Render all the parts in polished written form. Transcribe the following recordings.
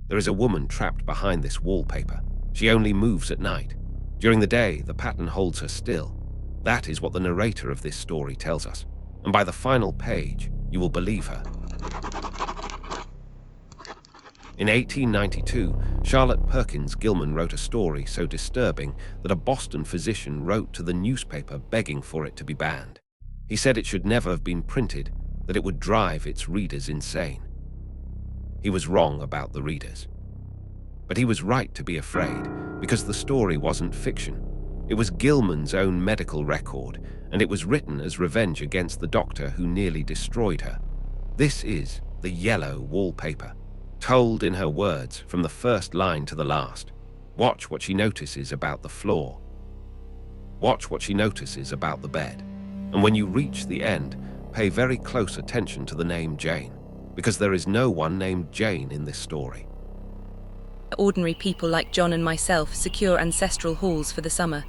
There is a woman trapped behind this wallpaper. She only moves at night. During the day, the pattern holds her still. That is what the narrator of this story tells us. And by the final page, you will believe her. In 1892, Charlotte Perkins Gilman wrote a story so disturbing that a Boston physician wrote to the newspaper begging for it to be banned. He said it should never have been printed, that it would drive its readers insane. He was wrong about the readers. But he was right to be afraid, because the story wasn't fiction. It was Gilman's own medical record, and it was written as revenge against the doctor who nearly destroyed her. This is the Yellow Wallpaper, told in her words from the first line to the last. Watch what she notices about the floor. Watch what she notices about the bed. And when you reach the end, pay very close attention to the name Jane, because there is no one named Jane in this story. Ordinary people like John and myself secure ancestral halls for the summer.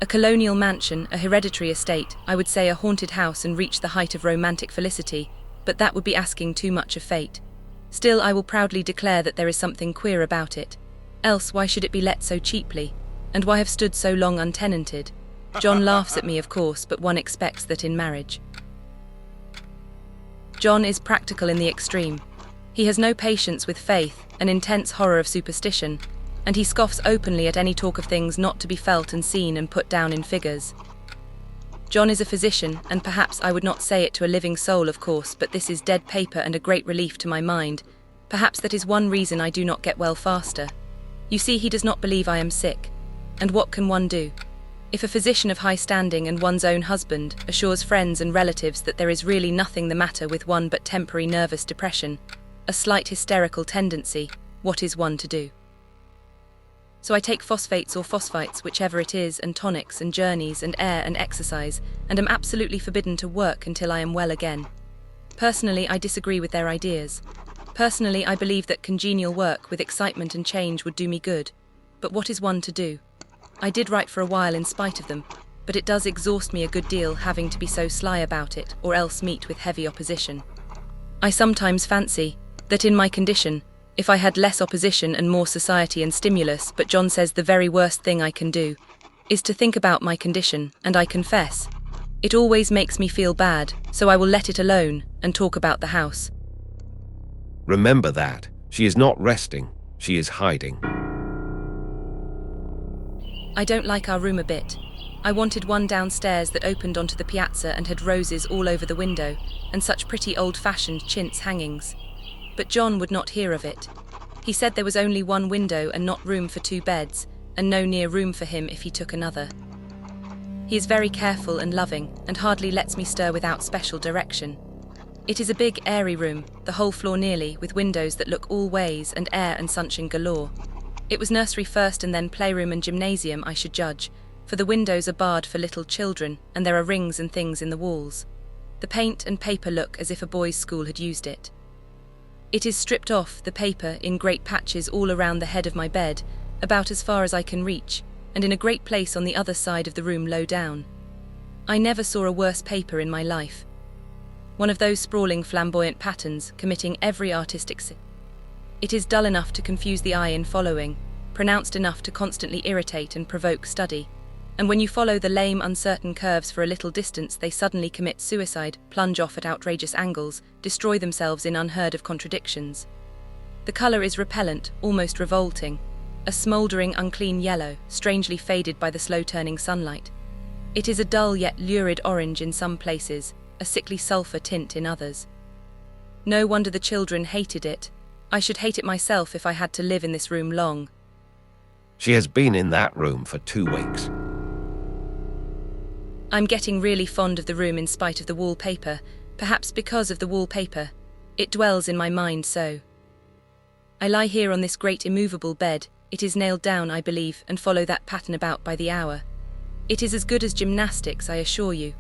A colonial mansion, a hereditary estate, I would say a haunted house, and reach the height of romantic felicity, but that would be asking too much of fate. Still, I will proudly declare that there is something queer about it. Else, why should it be let so cheaply? And why have stood so long untenanted? John laughs at me, of course, but one expects that in marriage. John is practical in the extreme. He has no patience with faith, an intense horror of superstition, and he scoffs openly at any talk of things not to be felt and seen and put down in figures. John is a physician, and perhaps I would not say it to a living soul, of course, but this is dead paper and a great relief to my mind. Perhaps that is one reason I do not get well faster. You see, he does not believe I am sick. And what can one do? If a physician of high standing and one's own husband assures friends and relatives that there is really nothing the matter with one but temporary nervous depression, a slight hysterical tendency, what is one to do? So I take phosphates or phosphites, whichever it is, and tonics and journeys and air and exercise, and am absolutely forbidden to work until I am well again. Personally, I disagree with their ideas. Personally, I believe that congenial work with excitement and change would do me good. But what is one to do? I did write for a while in spite of them, but it does exhaust me a good deal having to be so sly about it, or else meet with heavy opposition. I sometimes fancy that in my condition, if I had less opposition and more society and stimulus, but John says the very worst thing I can do is to think about my condition, and I confess, it always makes me feel bad, so I will let it alone and talk about the house. Remember that. She is not resting, she is hiding. I don't like our room a bit. I wanted one downstairs that opened onto the piazza and had roses all over the window, and such pretty old-fashioned chintz hangings. But John would not hear of it. He said there was only one window and not room for 2 beds, and no near room for him if he took another. He is very careful and loving, and hardly lets me stir without special direction. It is a big, airy room, the whole floor nearly, with windows that look all ways and air and sunshine galore. It was nursery first and then playroom and gymnasium, I should judge, for the windows are barred for little children, and there are rings and things in the walls. The paint and paper look as if a boys' school had used it. It is stripped off, the paper, in great patches all around the head of my bed, about as far as I can reach, and in a great place on the other side of the room low down. I never saw a worse paper in my life. One of those sprawling flamboyant patterns, committing every artistic sin. It is dull enough to confuse the eye in following, pronounced enough to constantly irritate and provoke study, and when you follow the lame, uncertain curves for a little distance, they suddenly commit suicide, plunge off at outrageous angles, destroy themselves in unheard-of contradictions. The colour is repellent, almost revolting, a smouldering, unclean yellow, strangely faded by the slow-turning sunlight. It is a dull yet lurid orange in some places, a sickly sulphur tint in others. No wonder the children hated it. I should hate it myself if I had to live in this room long. She has been in that room for 2 weeks. I'm getting really fond of the room in spite of the wallpaper, perhaps because of the wallpaper. It dwells in my mind so. I lie here on this great immovable bed, it is nailed down, I believe, and follow that pattern about by the hour. It is as good as gymnastics, I assure you.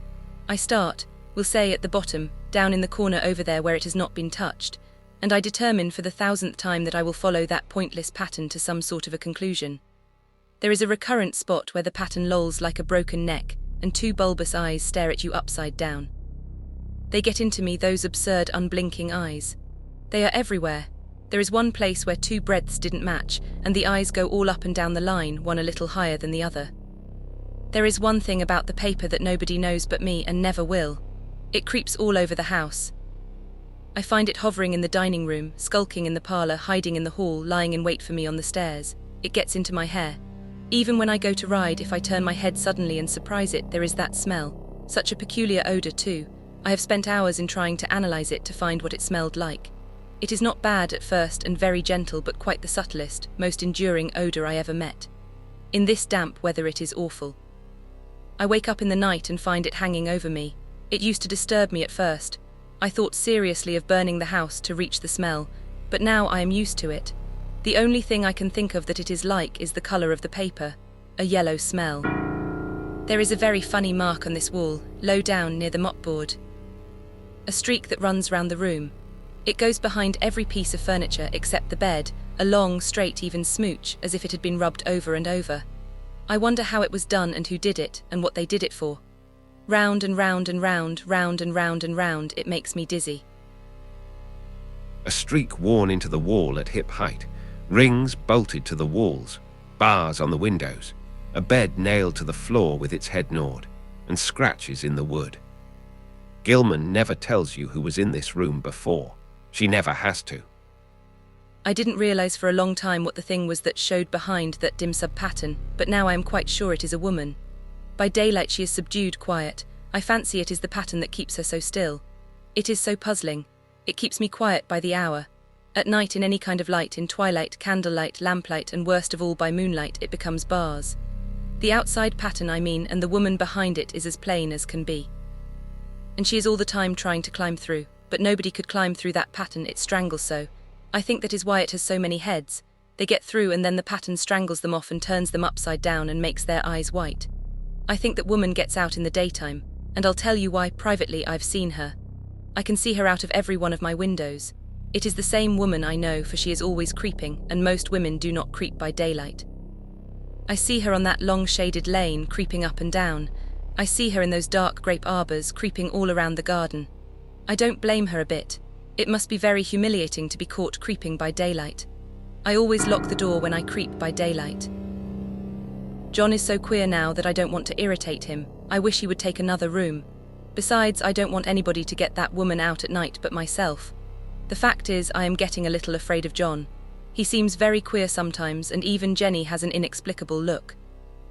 I start, we'll say at the bottom, down in the corner over there where it has not been touched, and I determine for the 1000th time that I will follow that pointless pattern to some sort of a conclusion. There is a recurrent spot where the pattern lolls like a broken neck, and 2 bulbous eyes stare at you upside down. They get into me, those absurd, unblinking eyes. They are everywhere. There is one place where two breadths didn't match, and the eyes go all up and down the line, one a little higher than the other. There is one thing about the paper that nobody knows but me and never will. It creeps all over the house. I find it hovering in the dining room, skulking in the parlor, hiding in the hall, lying in wait for me on the stairs. It gets into my hair. Even when I go to ride, if I turn my head suddenly and surprise it, there is that smell. Such a peculiar odor too. I have spent hours in trying to analyze it to find what it smelled like. It is not bad at first and very gentle, but quite the subtlest, most enduring odor I ever met. In this damp weather it is awful. I wake up in the night and find it hanging over me. It used to disturb me at first. I thought seriously of burning the house to reach the smell, but now I am used to it. The only thing I can think of that it is like is the color of the paper, a yellow smell. There is a very funny mark on this wall, low down near the mopboard. A streak that runs round the room. It goes behind every piece of furniture except the bed, a long, straight, even smooch, as if it had been rubbed over and over. I wonder how it was done and who did it and what they did it for. Round and round and round, round and round and round, it makes me dizzy. A streak worn into the wall at hip height, rings bolted to the walls, bars on the windows, a bed nailed to the floor with its head gnawed, and scratches in the wood. Gilman never tells you who was in this room before. She never has to. I didn't realize for a long time what the thing was that showed behind that dim sub-pattern, but now I am quite sure it is a woman. By daylight she is subdued, quiet. I fancy it is the pattern that keeps her so still. It is so puzzling. It keeps me quiet by the hour. At night, in any kind of light, in twilight, candlelight, lamplight, and worst of all by moonlight, it becomes bars. The outside pattern, I mean, and the woman behind it is as plain as can be. And she is all the time trying to climb through, but nobody could climb through that pattern, it strangles so. I think that is why it has so many heads. They get through and then the pattern strangles them off and turns them upside down and makes their eyes white. I think that woman gets out in the daytime, and I'll tell you why. Privately I've seen her. I can see her out of every one of my windows. It is the same woman, I know, for she is always creeping, and most women do not creep by daylight. I see her on that long shaded lane, creeping up and down. I see her in those dark grape arbors, creeping all around the garden. I don't blame her a bit. It must be very humiliating to be caught creeping by daylight. I always lock the door when I creep by daylight. John is so queer now that I don't want to irritate him. I wish he would take another room. Besides, I don't want anybody to get that woman out at night but myself. The fact is, I am getting a little afraid of John. He seems very queer sometimes, and even Jenny has an inexplicable look.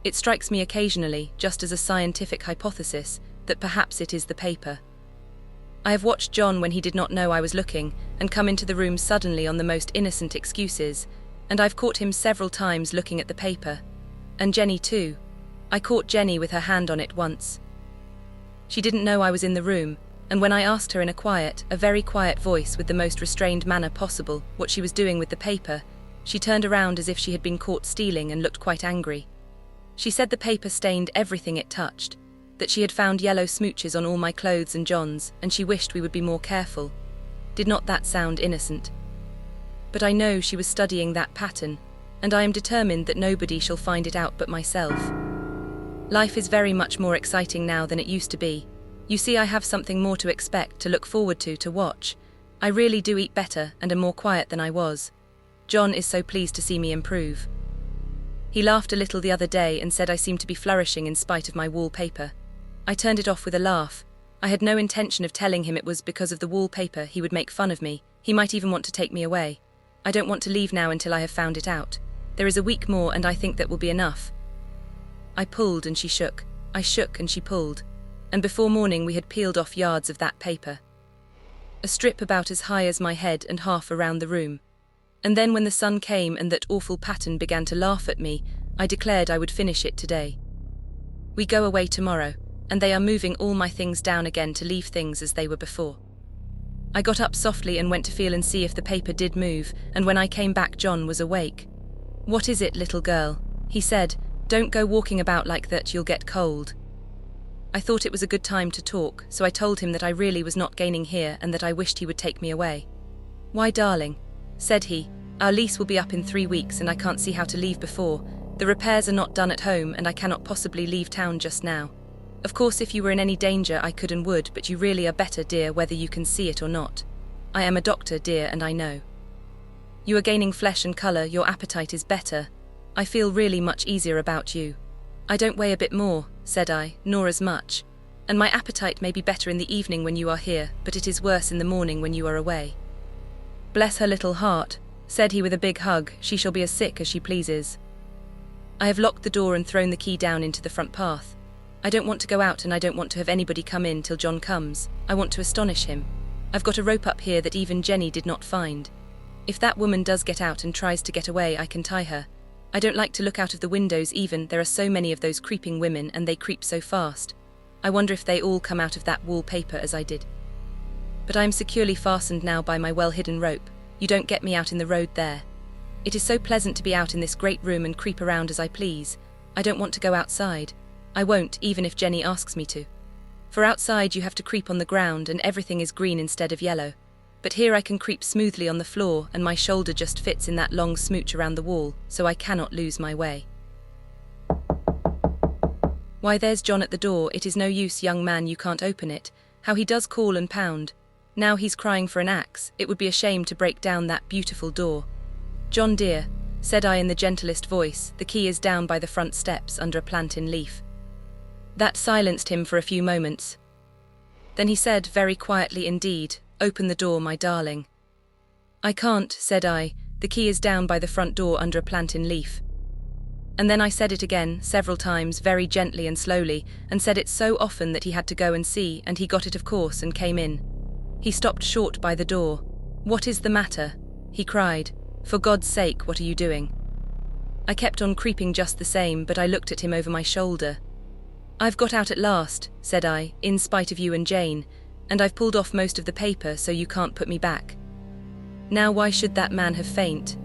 It strikes me occasionally, just as a scientific hypothesis, that perhaps it is the paper. I have watched John when he did not know I was looking, and come into the room suddenly on the most innocent excuses, and I've caught him several times looking at the paper. And Jenny too. I caught Jenny with her hand on it once. She didn't know I was in the room, and when I asked her in a very quiet voice with the most restrained manner possible what she was doing with the paper, she turned around as if she had been caught stealing and looked quite angry. She said the paper stained everything it touched, that she had found yellow smooches on all my clothes and John's, and she wished we would be more careful. Did not that sound innocent? But I know she was studying that pattern, and I am determined that nobody shall find it out but myself. Life is very much more exciting now than it used to be. You see, I have something more to expect, to look forward to watch. I really do eat better and am more quiet than I was. John is so pleased to see me improve. He laughed a little the other day and said I seemed to be flourishing in spite of my wallpaper. I turned it off with a laugh. I had no intention of telling him it was because of the wallpaper. He would make fun of me. He might even want to take me away. I don't want to leave now until I have found it out. There is a week more and I think that will be enough. I pulled and she shook. I shook and she pulled. And before morning we had peeled off yards of that paper. A strip about as high as my head and half around the room. And then when the sun came and that awful pattern began to laugh at me, I declared I would finish it today. We go away tomorrow, and they are moving all my things down again to leave things as they were before. I got up softly and went to feel and see if the paper did move, and when I came back John was awake. "What is it, little girl?" he said. "Don't go walking about like that, you'll get cold." I thought it was a good time to talk, so I told him that I really was not gaining here and that I wished he would take me away. "Why, darling," said he, "our lease will be up in 3 weeks and I can't see how to leave before. The repairs are not done at home and I cannot possibly leave town just now. Of course, if you were in any danger I could and would, but you really are better, dear, whether you can see it or not. I am a doctor, dear, and I know." You are gaining flesh and color, your appetite is better. I feel really much easier about you. I don't weigh a bit more, said I, nor as much. And my appetite may be better in the evening when you are here, but it is worse in the morning when you are away. Bless her little heart, said he with a big hug, she shall be as sick as she pleases. I have locked the door and thrown the key down into the front path. I don't want to go out and I don't want to have anybody come in till John comes. I want to astonish him. I've got a rope up here that even Jenny did not find. If that woman does get out and tries to get away, I can tie her. I don't like to look out of the windows even, there are so many of those creeping women and they creep so fast. I wonder if they all come out of that wallpaper as I did. But I am securely fastened now by my well-hidden rope. You don't get me out in the road there. It is so pleasant to be out in this great room and creep around as I please. I don't want to go outside. I won't, even if Jenny asks me to. For outside you have to creep on the ground and everything is green instead of yellow. But here I can creep smoothly on the floor and my shoulder just fits in that long smooch around the wall, so I cannot lose my way. Why, there's John at the door. It is no use, young man, you can't open it. How he does call and pound. Now he's crying for an axe. It would be a shame to break down that beautiful door. John dear, said I in the gentlest voice, the key is down by the front steps under a plantain leaf. That silenced him for a few moments. Then he said, very quietly indeed, open the door, my darling. I can't, said I, the key is down by the front door under a plantain leaf. And then I said it again, several times, very gently and slowly, and said it so often that he had to go and see, and he got it of course and came in. He stopped short by the door. What is the matter? He cried. For God's sake, what are you doing? I kept on creeping just the same, but I looked at him over my shoulder. I've got out at last, said I, in spite of you and Jane, and I've pulled off most of the paper so you can't put me back. Now why should that man have faint?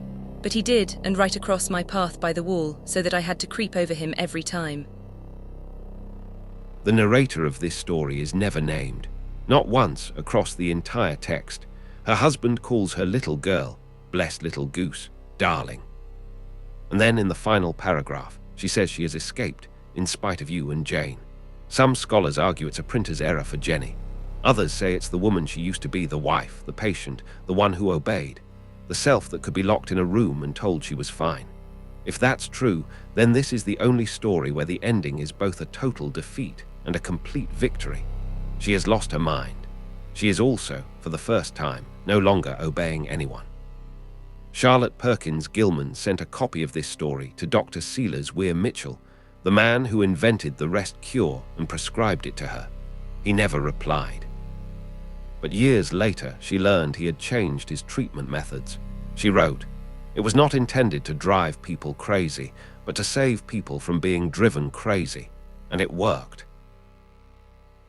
But he did, and right across my path by the wall, so that I had to creep over him every time. The narrator of this story is never named. Not once across the entire text. Her husband calls her little girl, blessed little goose, darling. And then in the final paragraph, she says she has escaped, in spite of you and Jane. Some scholars argue it's a printer's error for Jenny. Others say it's the woman she used to be, the wife, the patient, the one who obeyed, the self that could be locked in a room and told she was fine. If that's true, then this is the only story where the ending is both a total defeat and a complete victory. She has lost her mind. She is also, for the first time, no longer obeying anyone. Charlotte Perkins Gilman sent a copy of this story to Dr. Seelers Weir Mitchell, the man who invented the rest cure and prescribed it to her. He never replied. But years later, she learned he had changed his treatment methods. She wrote, "It was not intended to drive people crazy, but to save people from being driven crazy. And it worked.